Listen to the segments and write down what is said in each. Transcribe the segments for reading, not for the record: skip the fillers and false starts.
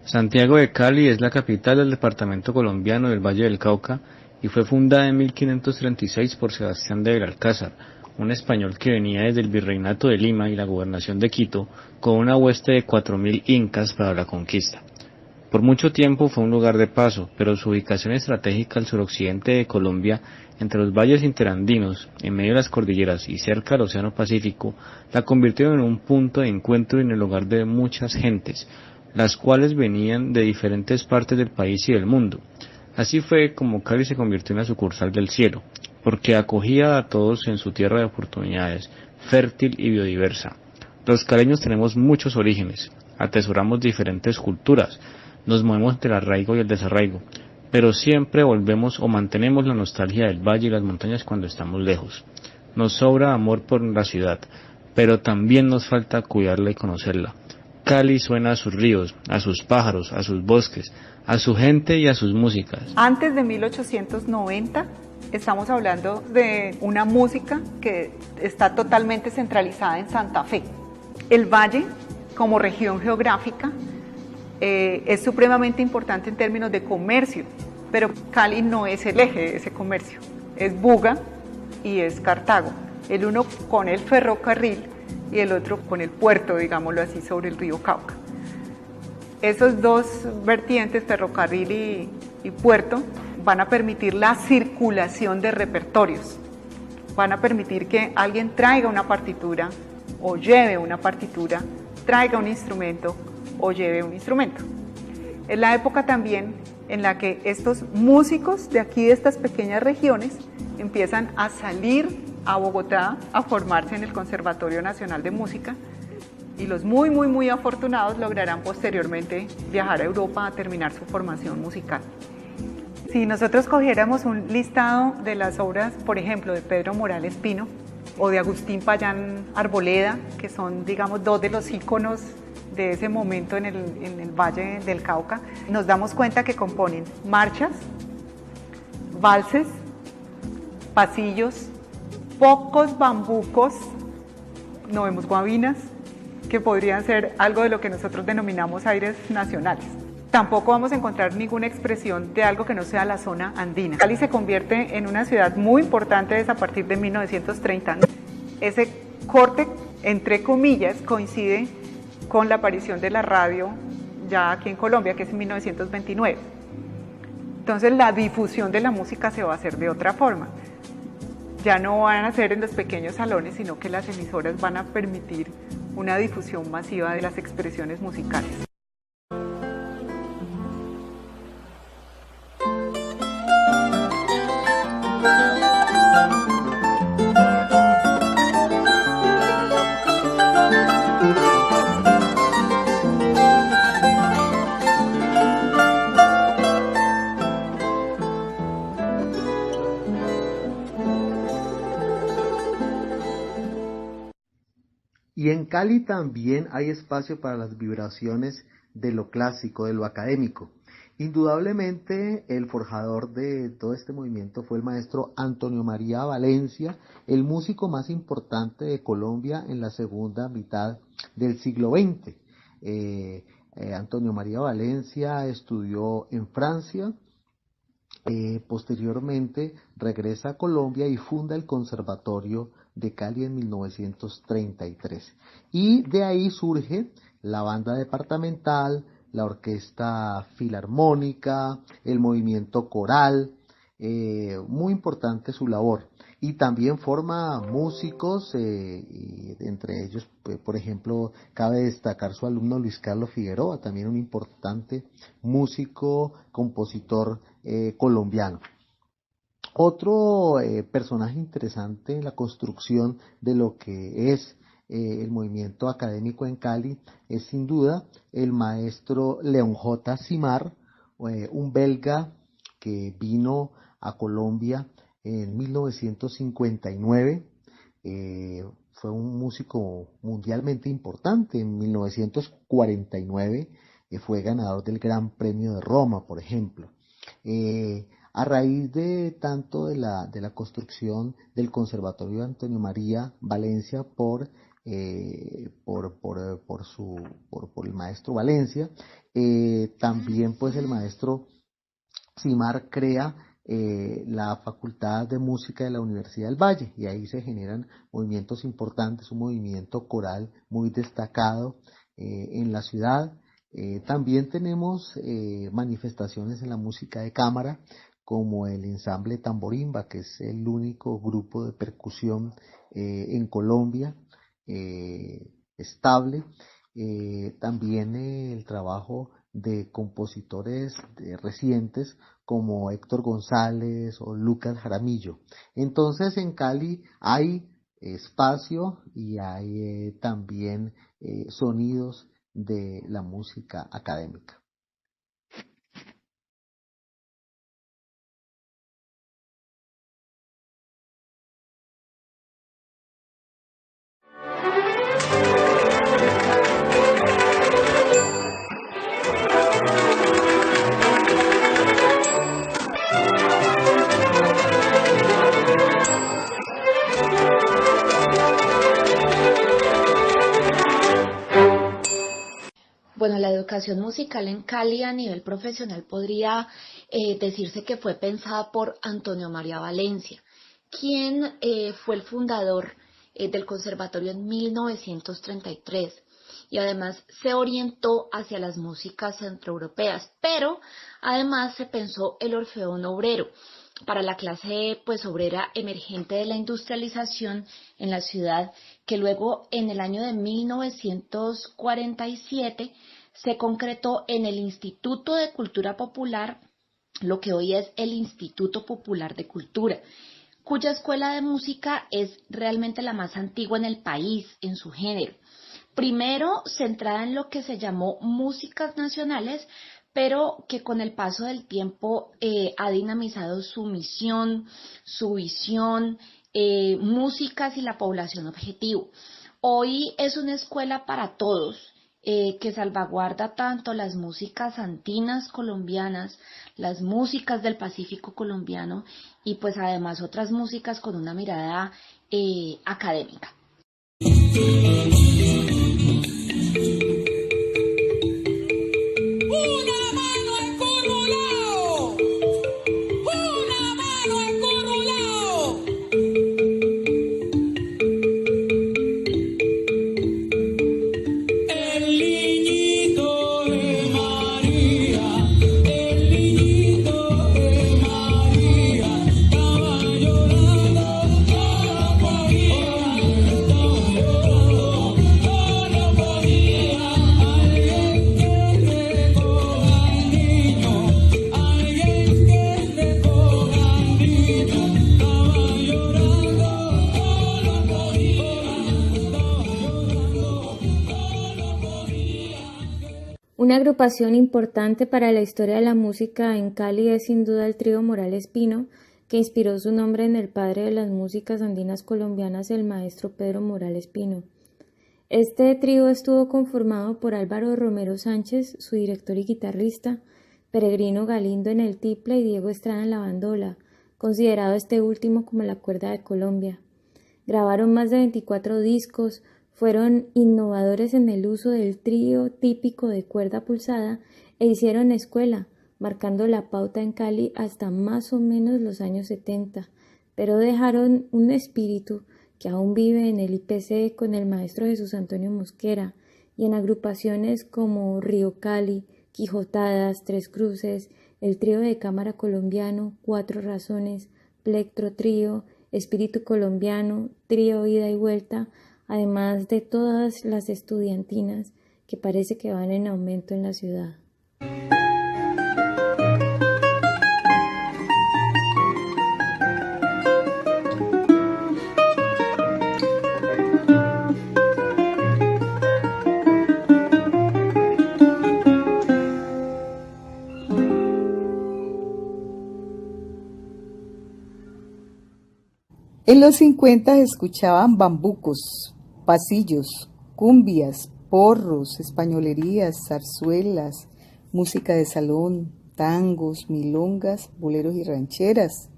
Santiago de Cali es la capital del departamento colombiano del Valle del Cauca y fue fundada en 1536 por Sebastián de Belalcázar, un español que venía desde el virreinato de Lima y la gobernación de Quito con una hueste de 4000 incas para la conquista. Por mucho tiempo fue un lugar de paso, pero su ubicación estratégica al suroccidente de Colombia, entre los valles interandinos, en medio de las cordilleras y cerca al Océano Pacífico, la convirtió en un punto de encuentro y en el hogar de muchas gentes, las cuales venían de diferentes partes del país y del mundo. Así fue como Cali se convirtió en la sucursal del cielo, porque acogía a todos en su tierra de oportunidades, fértil y biodiversa. Los caleños tenemos muchos orígenes, atesoramos diferentes culturas, nos movemos entre el arraigo y el desarraigo, pero siempre volvemos o mantenemos la nostalgia del valle y las montañas cuando estamos lejos. Nos sobra amor por la ciudad, pero también nos falta cuidarla y conocerla. Cali suena a sus ríos, a sus pájaros, a sus bosques, a su gente y a sus músicas. Antes de 1890 estamos hablando de una música que está totalmente centralizada en Santa Fe. El valle, como región geográfica, es supremamente importante en términos de comercio, pero Cali no es el eje de ese comercio, es Buga y es Cartago, el uno con el ferrocarril y el otro con el puerto, digámoslo así, sobre el río Cauca. Esos dos vertientes, ferrocarril y puerto, van a permitir la circulación de repertorios, van a permitir que alguien traiga una partitura o lleve una partitura, traiga un instrumento o lleve un instrumento. Es la época también en la que estos músicos de aquí, de estas pequeñas regiones, empiezan a salir a Bogotá a formarse en el Conservatorio Nacional de Música, y los muy afortunados lograrán posteriormente viajar a Europa a terminar su formación musical. Si nosotros cogiéramos un listado de las obras, por ejemplo, de Pedro Morales Pino o de Agustín Payán Arboleda, que son, digamos, dos de los íconos de ese momento en el Valle del Cauca, nos damos cuenta que componen marchas, valses, pasillos, pocos bambucos, no vemos guabinas, que podrían ser algo de lo que nosotros denominamos aires nacionales. Tampoco vamos a encontrar ninguna expresión de algo que no sea la zona andina. Cali se convierte en una ciudad muy importante desde a partir de 1930. Ese corte, entre comillas, coincide con la aparición de la radio ya aquí en Colombia, que es en 1929. Entonces la difusión de la música se va a hacer de otra forma. Ya no van a ser en los pequeños salones, sino que las emisoras van a permitir una difusión masiva de las expresiones musicales. Y en Cali también hay espacio para las vibraciones de lo clásico, de lo académico. Indudablemente el forjador de todo este movimiento fue el maestro Antonio María Valencia, el músico más importante de Colombia en la segunda mitad del siglo XX. Antonio María Valencia estudió en Francia, posteriormente regresa a Colombia y funda el Conservatorio de Cali en 1933. Y de ahí surge la banda departamental, la orquesta filarmónica, el movimiento coral, muy importante su labor. Y también forma músicos, y entre ellos, por ejemplo, cabe destacar su alumno Luis Carlos Figueroa, también un importante músico, compositor colombiano. Otro personaje interesante en la construcción de lo que es el movimiento académico en Cali es sin duda el maestro León J. Simard, un belga que vino a Colombia en 1959, fue un músico mundialmente importante. En 1949 fue ganador del Gran Premio de Roma, por ejemplo. A raíz de tanto de la construcción del Conservatorio de Antonio María Valencia por por el maestro Valencia. También pues el maestro Simar crea la Facultad de Música de la Universidad del Valle, y ahí se generan movimientos importantes, un movimiento coral muy destacado en la ciudad. También tenemos manifestaciones en la música de cámara, como el ensamble Tamborimba, que es el único grupo de percusión en Colombia estable. También el trabajo de compositores recientes como Héctor González o Lucas Jaramillo. Entonces en Cali hay espacio y hay también sonidos de la música académica. Bueno, la educación musical en Cali a nivel profesional podría decirse que fue pensada por Antonio María Valencia, quien fue el fundador del conservatorio en 1933 y además se orientó hacia las músicas centroeuropeas, pero además se pensó el Orfeón Obrero para la clase pues obrera emergente de la industrialización en la ciudad, que luego en el año de 1947 se concretó en el Instituto de Cultura Popular, lo que hoy es el Instituto Popular de Cultura, cuya escuela de música es realmente la más antigua en el país en su género. Primero centrada en lo que se llamó músicas nacionales, pero que con el paso del tiempo ha dinamizado su misión, su visión, músicas y la población objetivo. Hoy es una escuela para todos, que salvaguarda tanto las músicas andinas colombianas, las músicas del Pacífico colombiano y pues además otras músicas con una mirada académica. Una agrupación importante para la historia de la música en Cali es sin duda el trío Morales Pino, que inspiró su nombre en el padre de las músicas andinas colombianas, el maestro Pedro Morales Pino. Este trío estuvo conformado por Álvaro Romero Sánchez, su director y guitarrista, Peregrino Galindo en el tiple y Diego Estrada en la bandola, considerado este último como la cuerda de Colombia. Grabaron más de 24 discos, fueron innovadores en el uso del trío típico de cuerda pulsada e hicieron escuela, marcando la pauta en Cali hasta más o menos los años 70, pero dejaron un espíritu que aún vive en el IPC con el maestro Jesús Antonio Mosquera y en agrupaciones como Río Cali, Quijotadas, Tres Cruces, el trío de cámara colombiano, Cuatro Razones, Plectro Trío, Espíritu Colombiano, Trío Ida y Vuelta, además de todas las estudiantinas que parece que van en aumento en la ciudad. En los 50 se escuchaban bambucos, pasillos, cumbias, porros, españolerías, zarzuelas, música de salón, tangos, milongas, boleros y rancheras.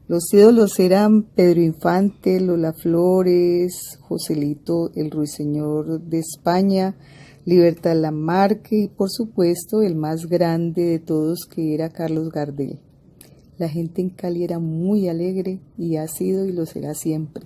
Los ídolos eran Pedro Infante, Lola Flores, Joselito el Ruiseñor de España, Libertad Lamarque y por supuesto el más grande de todos, que era Carlos Gardel. La gente en Cali era muy alegre y ha sido y lo será siempre.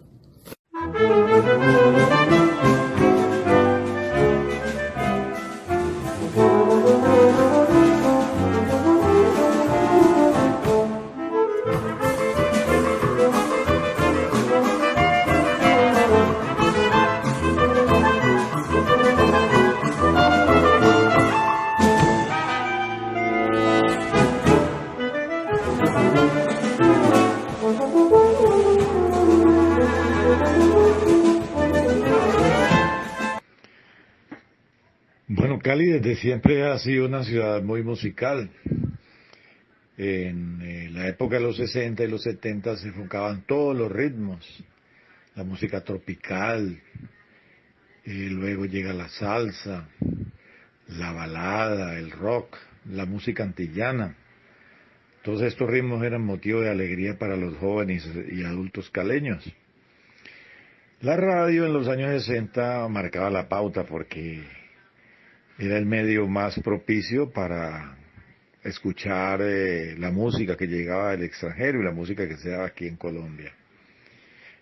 Bueno, Cali desde siempre ha sido una ciudad muy musical. En la época de los 60 y los 70 se enfocaban todos los ritmos, la música tropical, luego llega la salsa, la balada, el rock, la música antillana. Todos estos ritmos eran motivo de alegría para los jóvenes y adultos caleños. La radio en los años 60 marcaba la pauta porque era el medio más propicio para escuchar la música que llegaba del extranjero y la música que se daba aquí en Colombia.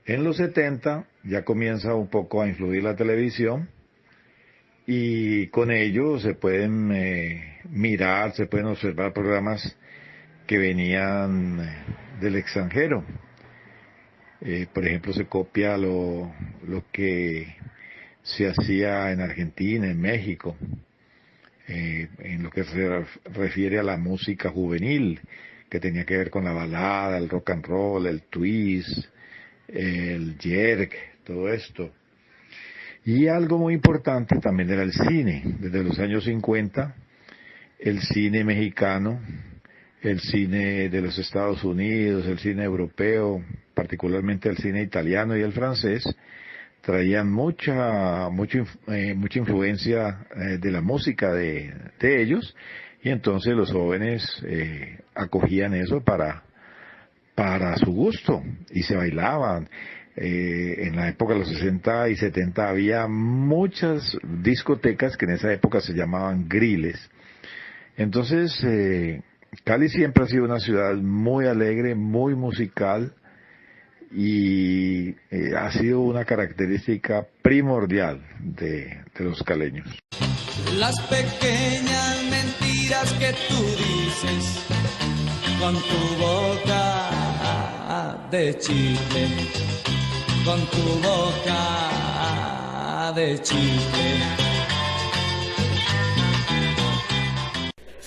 En los 70 ya comienza un poco a influir la televisión y con ello se pueden se pueden observar programas que venían del extranjero. Por ejemplo, se copia lo que se hacía en Argentina, en México, en lo que se refiere a la música juvenil, que tenía que ver con la balada, el rock and roll, el twist, el jerk, todo esto. Y algo muy importante también era el cine. Desde los años 50, el cine mexicano, el cine de los Estados Unidos, el cine europeo, particularmente el cine italiano y el francés, traían mucha influencia de la música de ellos, y entonces los jóvenes acogían eso para su gusto y se bailaban. En la época de los 60 y 70 había muchas discotecas que en esa época se llamaban griles. Entonces Cali siempre ha sido una ciudad muy alegre, muy musical, y ha sido una característica primordial de los caleños. Las pequeñas mentiras que tú dices con tu boca de chile, con tu boca de chile.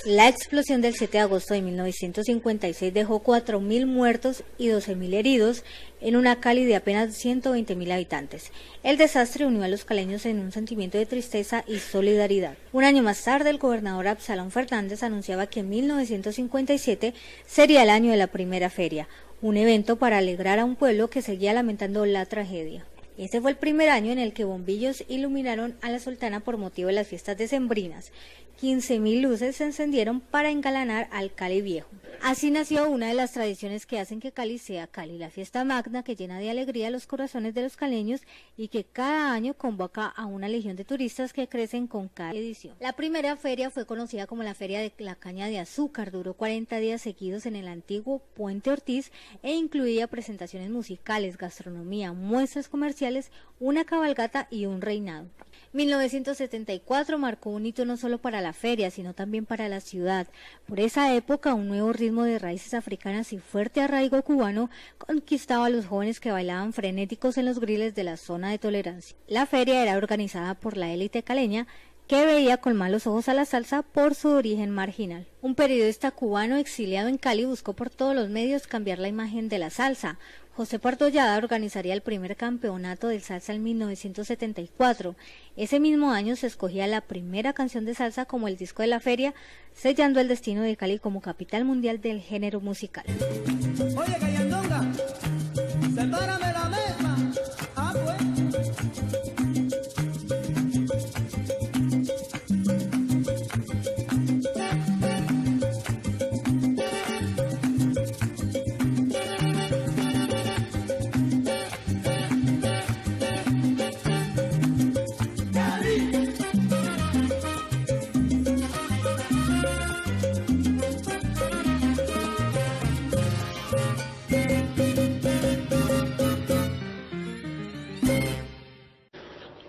La explosión del 7 de agosto de 1956 dejó 4.000 muertos y 12.000 heridos en una Cali de apenas 120.000 habitantes. El desastre unió a los caleños en un sentimiento de tristeza y solidaridad. Un año más tarde, el gobernador Absalón Fernández anunciaba que 1957 sería el año de la primera feria, un evento para alegrar a un pueblo que seguía lamentando la tragedia. Este fue el primer año en el que bombillos iluminaron a la Sultana por motivo de las fiestas decembrinas. 15.000 luces se encendieron para engalanar al Cali Viejo. Así nació una de las tradiciones que hacen que Cali sea Cali, la fiesta magna que llena de alegría los corazones de los caleños y que cada año convoca a una legión de turistas que crecen con cada edición. La primera feria fue conocida como la Feria de la Caña de Azúcar, duró 40 días seguidos en el antiguo Puente Ortiz e incluía presentaciones musicales, gastronomía, muestras comerciales, una cabalgata y un reinado. 1974 marcó un hito no solo para la feria, sino también para la ciudad. Por esa época, un nuevo ritmo de raíces africanas y fuerte arraigo cubano conquistaba a los jóvenes que bailaban frenéticos en los griles de la zona de tolerancia. La feria era organizada por la élite caleña, que veía con malos ojos a la salsa por su origen marginal. Un periodista cubano exiliado en Cali buscó por todos los medios cambiar la imagen de la salsa. José Pardollada organizaría el primer campeonato de salsa en 1974. Ese mismo año se escogía la primera canción de salsa como el disco de la feria, sellando el destino de Cali como capital mundial del género musical. Oye, Cayandonga, sepárame la mesa. Ah, pues.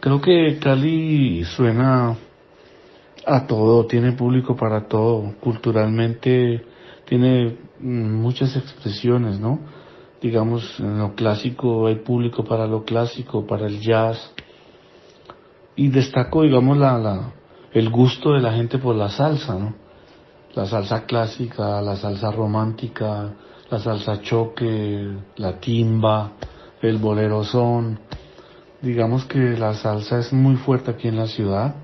Creo que Cali suena a todo, tiene público para todo, culturalmente tiene muchas expresiones, ¿no? Digamos, en lo clásico hay público para lo clásico, para el jazz, y destaco, digamos, el gusto de la gente por la salsa, ¿no? La salsa clásica, la salsa romántica, la salsa choque, la timba, el bolero son. Digamos que la salsa es muy fuerte aquí en la ciudad,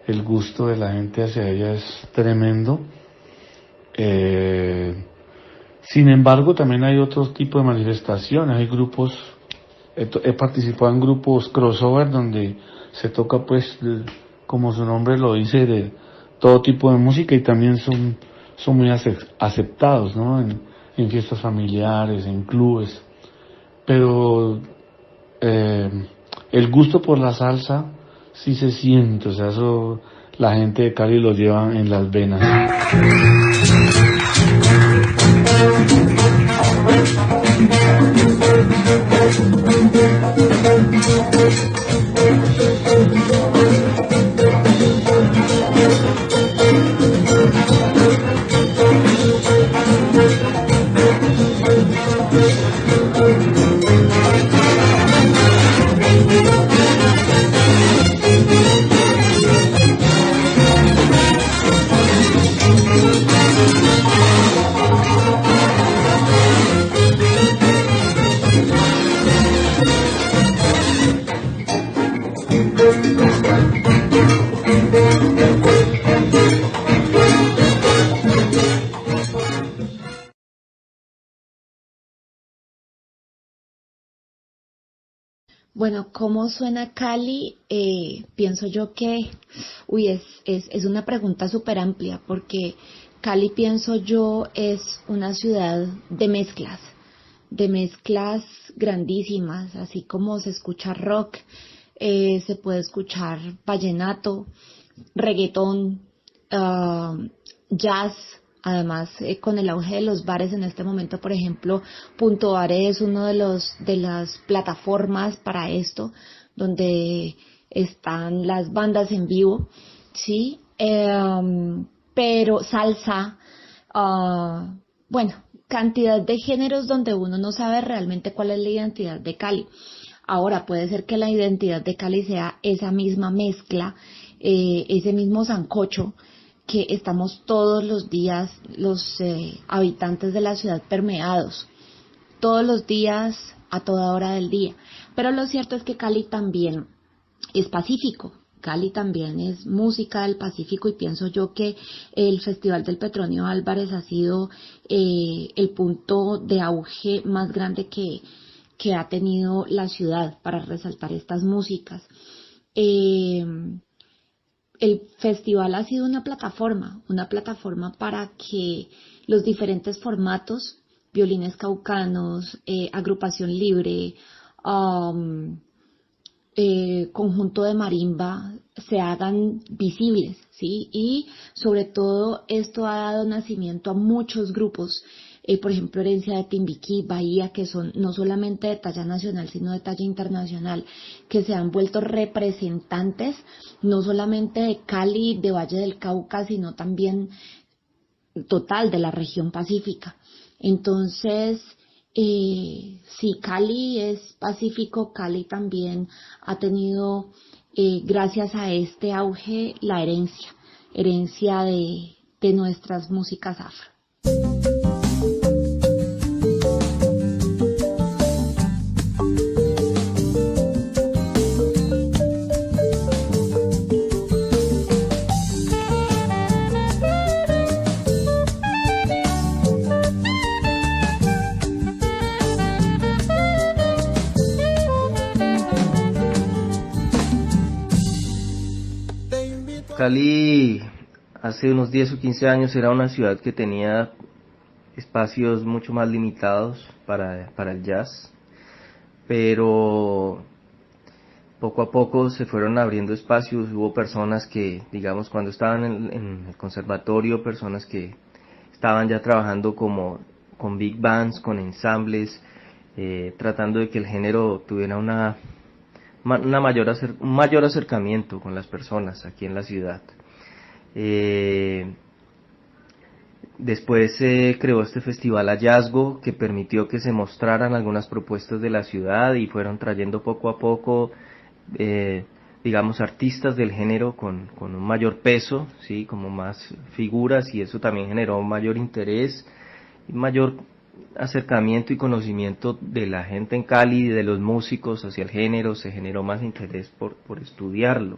el gusto de la gente hacia ella es tremendo. Sin embargo, también hay otro tipo de manifestaciones, hay grupos, he participado en grupos crossover donde se toca, pues, como su nombre lo dice, de todo tipo de música, y también son muy aceptados, ¿no? En fiestas familiares, en clubes. Pero el gusto por la salsa sí se siente, o sea, eso la gente de Cali lo lleva en las venas. Bueno, ¿cómo suena Cali? Pienso yo que, es una pregunta súper amplia, porque Cali, pienso yo, es una ciudad de mezclas grandísimas, así como se escucha rock, se puede escuchar vallenato, reggaetón, jazz. Además, con el auge de los bares en este momento, por ejemplo, Punto Bare es uno de las plataformas para esto, donde están las bandas en vivo, ¿sí? Pero salsa, bueno, cantidad de géneros donde uno no sabe realmente cuál es la identidad de Cali. Ahora, puede ser que la identidad de Cali sea esa misma mezcla, ese mismo sancocho, que estamos todos los días los habitantes de la ciudad permeados, todos los días, a toda hora del día. Pero lo cierto es que Cali también es pacífico, Cali también es música del Pacífico, y pienso yo que el Festival del Petronio Álvarez ha sido el punto de auge más grande que ha tenido la ciudad para resaltar estas músicas. El festival ha sido una plataforma para que los diferentes formatos, violines caucanos, agrupación libre, conjunto de marimba, se hagan visibles, ¿sí? Y sobre todo esto ha dado nacimiento a muchos grupos, por ejemplo, Herencia de Timbiquí, Bahía, que son no solamente de talla nacional, sino de talla internacional, que se han vuelto representantes no solamente de Cali, de Valle del Cauca, sino también total de la región pacífica. Entonces, sí, Cali es pacífico, Cali también ha tenido, gracias a este auge, la herencia de nuestras músicas afro. Cali hace unos 10 o 15 años era una ciudad que tenía espacios mucho más limitados para el jazz, pero poco a poco se fueron abriendo espacios. Hubo personas que, digamos, cuando estaban en el conservatorio, personas que estaban ya trabajando con big bands, con ensambles, tratando de que el género tuviera una un mayor acercamiento con las personas aquí en la ciudad. Después se creó este festival Hallazgo, que permitió que se mostraran algunas propuestas de la ciudad y fueron trayendo poco a poco, digamos, artistas del género con un mayor peso, ¿sí? Como más figuras, y eso también generó un mayor interés y mayor acercamiento y conocimiento de la gente en Cali, de los músicos hacia el género. Se generó más interés por estudiarlo.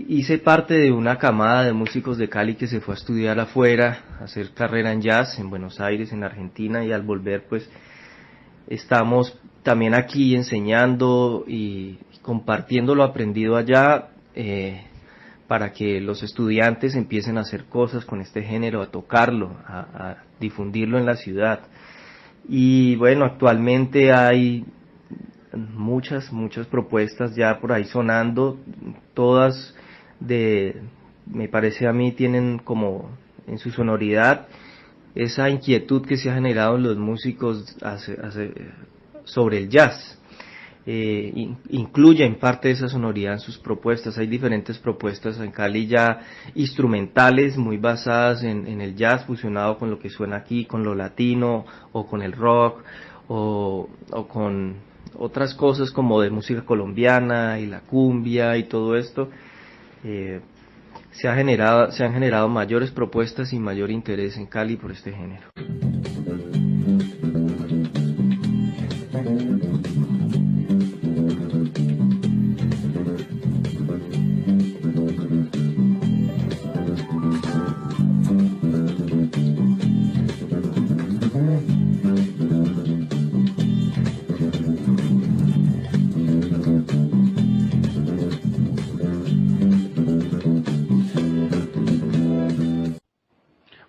Hice parte de una camada de músicos de Cali que se fue a estudiar afuera, a hacer carrera en jazz en Buenos Aires, en Argentina, y al volver pues estamos también aquí enseñando y compartiendo lo aprendido allá, para que los estudiantes empiecen a hacer cosas con este género, a tocarlo, a difundirlo en la ciudad. Y bueno, actualmente hay muchas propuestas ya por ahí sonando, todas me parece a mí tienen como en su sonoridad esa inquietud que se ha generado en los músicos sobre el jazz. Incluye en parte esa sonoridad en sus propuestas. Hay diferentes propuestas en Cali ya instrumentales muy basadas en el jazz fusionado con lo que suena aquí, con lo latino o con el rock o con otras cosas como de música colombiana y la cumbia y todo esto. Se han generado mayores propuestas y mayor interés en Cali por este género.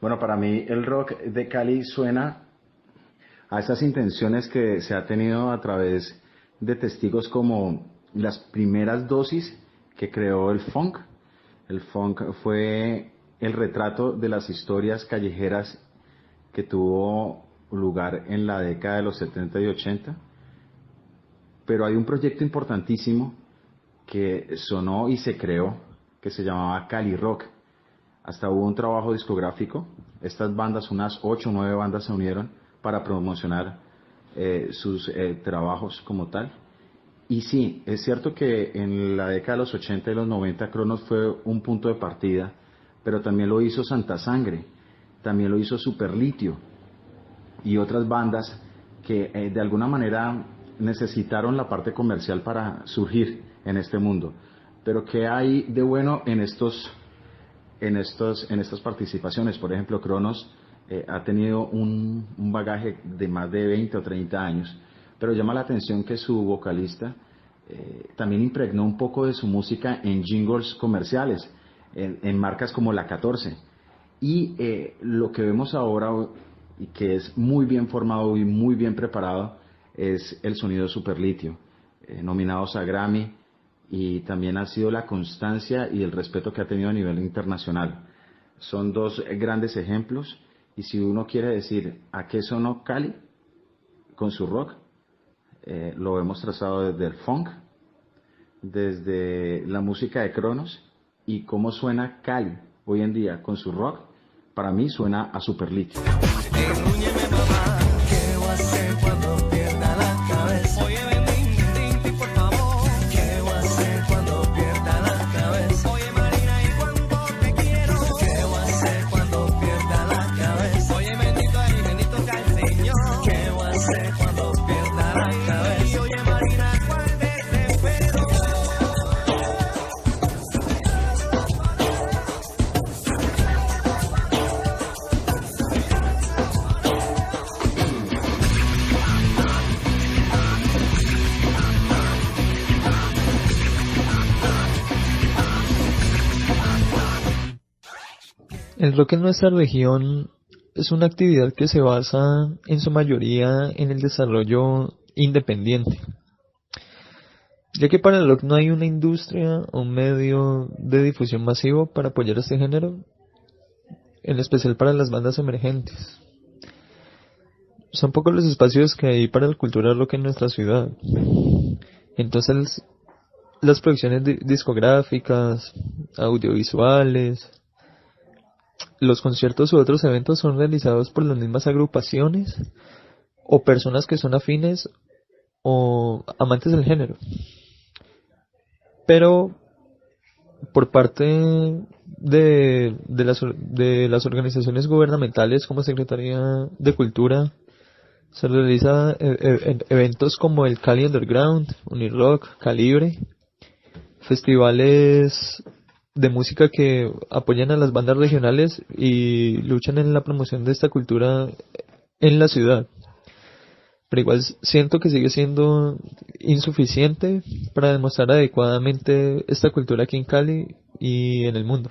Bueno, para mí el rock de Cali suena a esas intenciones que se ha tenido a través de testigos como las primeras dosis que creó el funk. El funk fue el retrato de las historias callejeras que tuvo lugar en la década de los 70 y 80. Pero hay un proyecto importantísimo que sonó y se creó, que se llamaba Cali Rock. Hasta hubo un trabajo discográfico. Estas bandas, unas 8 o 9 bandas se unieron para promocionar sus trabajos como tal. Y sí, es cierto que en la década de los 80 y los 90 Cronos fue un punto de partida, pero también lo hizo Santa Sangre, también lo hizo Superlitio y otras bandas que de alguna manera necesitaron la parte comercial para surgir en este mundo. Pero ¿qué hay de bueno en estas participaciones? Por ejemplo, Cronos ha tenido un bagaje de más de 20 o 30 años, pero llama la atención que su vocalista también impregnó un poco de su música en jingles comerciales, en marcas como la 14. Y lo que vemos ahora, y que es muy bien formado y muy bien preparado, es el sonido Superlitio, nominados a Grammy, y también ha sido la constancia y el respeto que ha tenido a nivel internacional. Son dos grandes ejemplos, y si uno quiere decir a qué sonó Cali con su rock, lo hemos trazado desde el funk, desde la música de Cronos, y cómo suena Cali hoy en día con su rock, para mí suena a Superlitio. El rock en nuestra región es una actividad que se basa en su mayoría en el desarrollo independiente, ya que para el rock no hay una industria o un medio de difusión masivo para apoyar este género, en especial para las bandas emergentes. son pocos los espacios que hay para la cultura rock en nuestra ciudad. Entonces, las producciones discográficas, audiovisuales, los conciertos u otros eventos son realizados por las mismas agrupaciones o personas que son afines o amantes del género. Pero por parte de las organizaciones gubernamentales como Secretaría de Cultura, se realiza eventos como el Cali Underground, Unirock, Calibre, festivales de música que apoyan a las bandas regionales y luchan en la promoción de esta cultura en la ciudad. Pero igual siento que sigue siendo insuficiente para demostrar adecuadamente esta cultura aquí en Cali y en el mundo.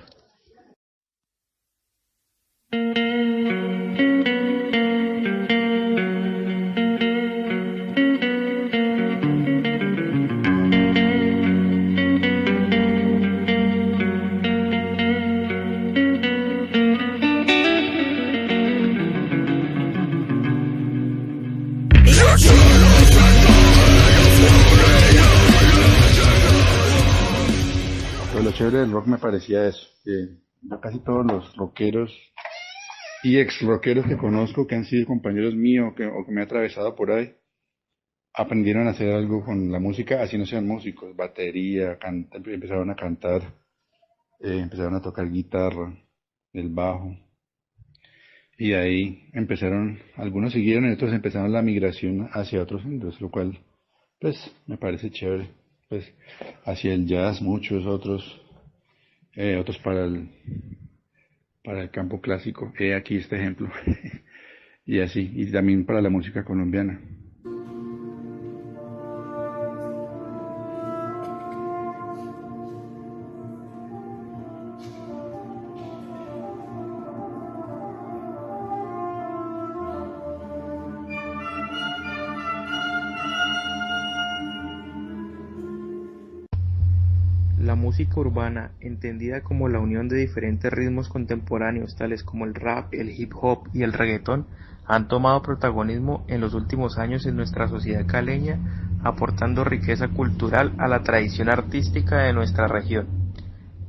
Lo chévere del rock me parecía eso, que yo casi todos los rockeros y ex rockeros que conozco, que han sido compañeros míos o que me han atravesado por ahí, aprendieron a hacer algo con la música, así no sean músicos, batería, empezaron a cantar, empezaron a tocar guitarra, el bajo, y de ahí empezaron, algunos siguieron y otros empezaron la migración hacia otros géneros, lo cual pues me parece chévere. Pues hacia el jazz, muchos otros para el campo clásico, aquí este ejemplo, y así, y también para la música colombiana. La música urbana, entendida como la unión de diferentes ritmos contemporáneos tales como el rap, el hip hop y el reggaetón, han tomado protagonismo en los últimos años en nuestra sociedad caleña, aportando riqueza cultural a la tradición artística de nuestra región.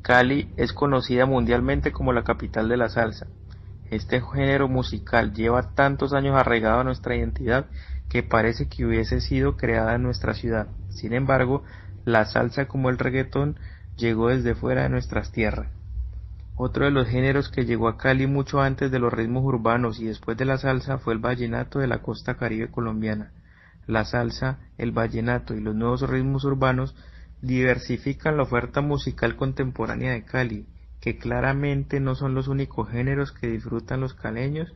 Cali es conocida mundialmente como la capital de la salsa. Este género musical lleva tantos años arraigado a nuestra identidad que parece que hubiese sido creada en nuestra ciudad. Sin embargo, la salsa, como el reggaetón, llegó desde fuera de nuestras tierras. Otro de los géneros que llegó a Cali mucho antes de los ritmos urbanos y después de la salsa fue el vallenato de la costa caribe colombiana. La salsa, el vallenato y los nuevos ritmos urbanos diversifican la oferta musical contemporánea de Cali, que claramente no son los únicos géneros que disfrutan los caleños,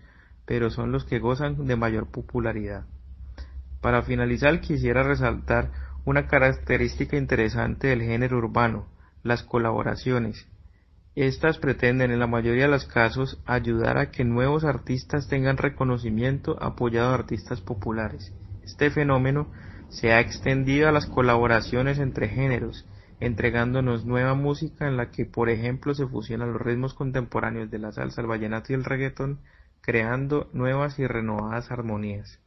pero son los que gozan de mayor popularidad. Para finalizar, quisiera resaltar una característica interesante del género urbano: las colaboraciones. Estas pretenden en la mayoría de los casos ayudar a que nuevos artistas tengan reconocimiento apoyado a artistas populares. Este fenómeno se ha extendido a las colaboraciones entre géneros, entregándonos nueva música en la que, por ejemplo, se fusionan los ritmos contemporáneos de la salsa, el vallenato y el reggaetón, creando nuevas y renovadas armonías.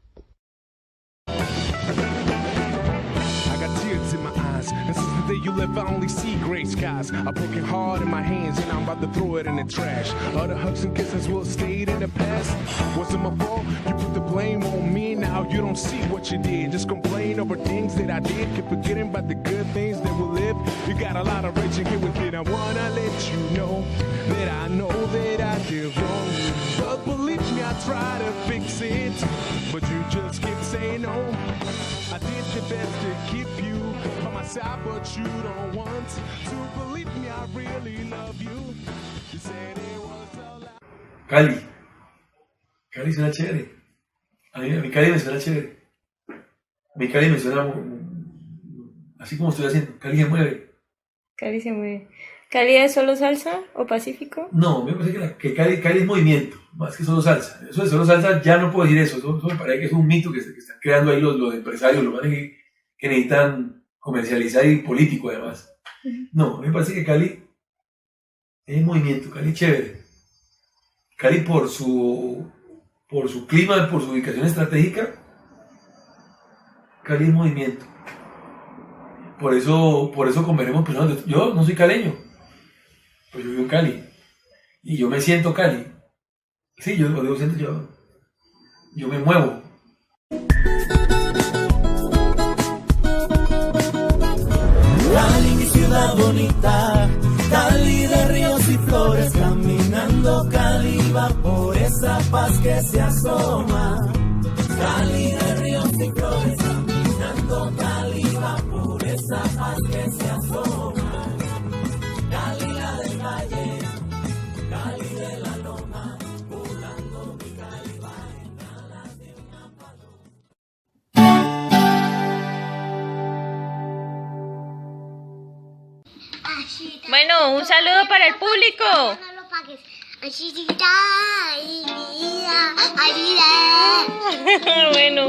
And since the day you left, I only see gray skies. A broken heart in my hands, and I'm about to throw it in the trash. Other hugs and kisses will stay in the past. Wasn't my fault, you put the blame on me. Now you don't see what you did. Just complain over things that I did. Keep forgetting about the good things that will live. You got a lot of raging here with it. I wanna let you know that I did wrong. But believe me, I try to fix it, but you just keep saying no. I did the best to keep you by my side, but you don't want to believe me. I really love you. You said it was a lie. Cali suena chévere. A mi Cali me suena chévere. Mi Cali me suena así como estoy haciendo. Cali se mueve. Cali se mueve. ¿Cali es solo salsa o pacífico? No, me parece que Cali es movimiento, más que solo salsa. Eso de solo salsa ya no puedo decir eso. Eso me parece que es un mito que están creando ahí los empresarios, los manes que necesitan comercializar y político además. No, a mí me parece que Cali es movimiento, Cali es chévere. Cali por su por su clima, por su ubicación estratégica, Cali es movimiento. Por eso converemos personas. Yo no soy caleño, pues yo vivo en Cali. Y yo me siento Cali. Sí, yo me muevo. Cali, mi ciudad bonita, Cali de ríos y flores, caminando Cali va por esa paz que se asoma. Cali de ríos y flores, caminando Cali va por esa paz que se asoma. Cali la del valle, Cali de la loma, volando mi Cali va en alas de una paloma. Bueno, un saludo para el público. Bueno,